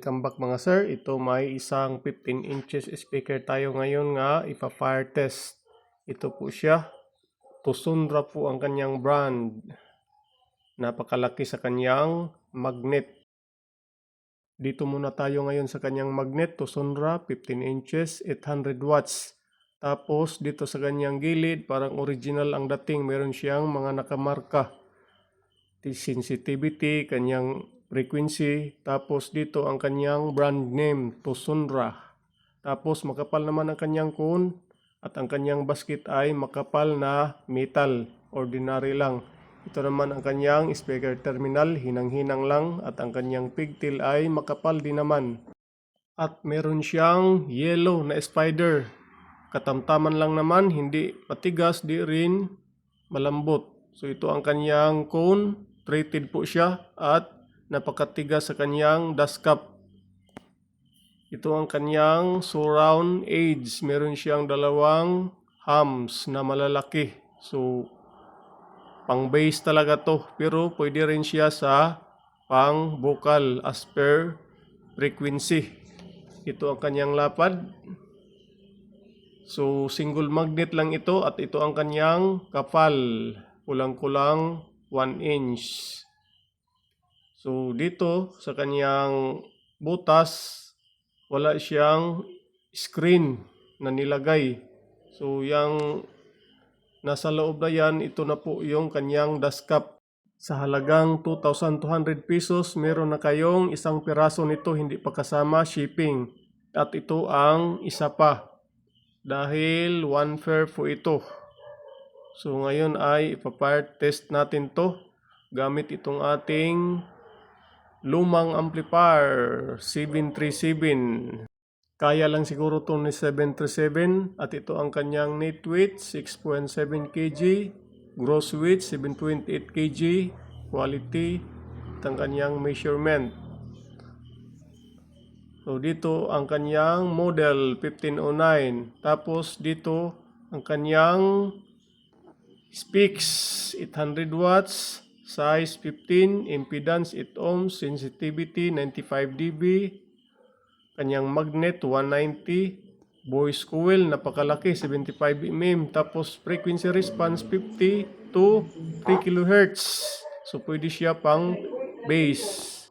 Welcome back mga sir. Ito may isang 15 inches speaker tayo ngayon nga ipa-fire test. Ito po siya. Tusundra po ang kanyang brand. Napakalaki sa kanyang magnet. Dito muna tayo ngayon sa kanyang magnet. Tusundra 15 inches 800 watts. Tapos dito sa kanyang gilid parang original ang dating. Meron siyang mga nakamarka. Sensitivity, kanyang frequency, tapos dito ang kanyang brand name, Tusundra. Tapos makapal naman ang kanyang cone at ang kanyang basket ay makapal na metal, ordinary lang. Ito naman ang kanyang speaker terminal, hinang-hinang lang, at ang kanyang pigtail ay makapal din naman. At meron siyang yellow na spider. Katamtaman lang naman, hindi matigas, di rin malambot. So ito ang kanyang cone, treated po siya at napakatigas sa kanyang dust cap. Ito ang kanyang surround edge. Meron siyang dalawang hams na malalaki. So, pang bass talaga to. Pero pwede rin siya sa pang vocal as per frequency. Ito ang kanyang lapad. So, single magnet lang ito at ito ang kanyang kapal. Kulang-kulang 1 inch. So dito sa kanyang butas, wala siyang screen na nilagay. So yung nasa loob na yan, ito na po yung kanyang dust cap. Sa halagang 2,200 pesos, meron na kayong isang piraso nito, hindi pa kasama shipping. At ito ang isa pa, dahil one pair po ito. So ngayon ay ipa-fire test natin to gamit itong ating lumang amplifier 737. Kaya lang siguro ito ni 737 at ito ang kanyang net weight 6.7 kg, gross weight 7.8 kg, quality at ang kanyang measurement. So dito ang kanyang model 1509. Tapos dito ang kanyang specs 800 watts. Size 15, impedance 8 ohms, sensitivity 95 dB, kanyang magnet 190, voice coil napakalaki 75 mm, tapos frequency response 50 to 3 kHz. So pwede siya pang bass.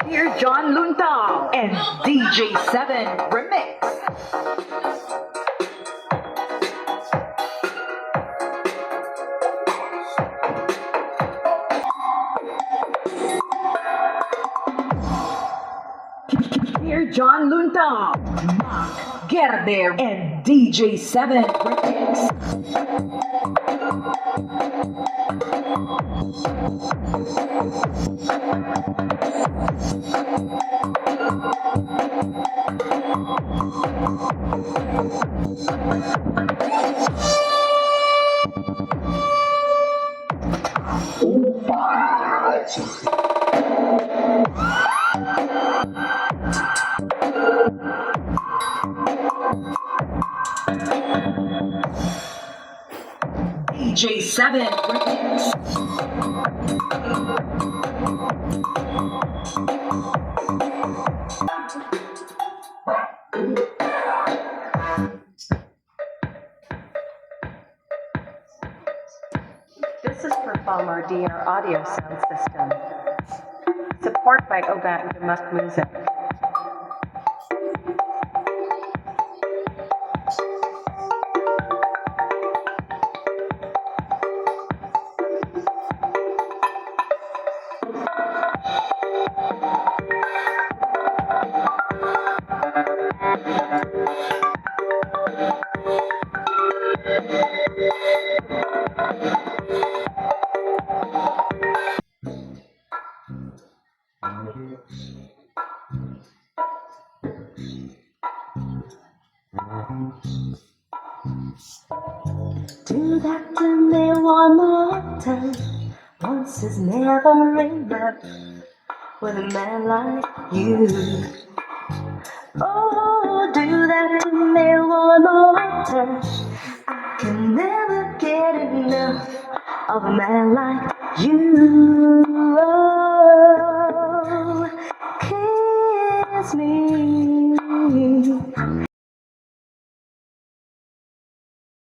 Here, John Luntao and DJ7 Remix. Here, John Luntao, Mark Gerder, and DJ7 Remix. DJ7 Remix. This is Performer DR audio sound system. Support by Obat Gemuck Music. Do that to me one more time. Once is never enough with a man like you. Oh, do that to me one more time. I can never get enough of a man like you. Oh, kiss me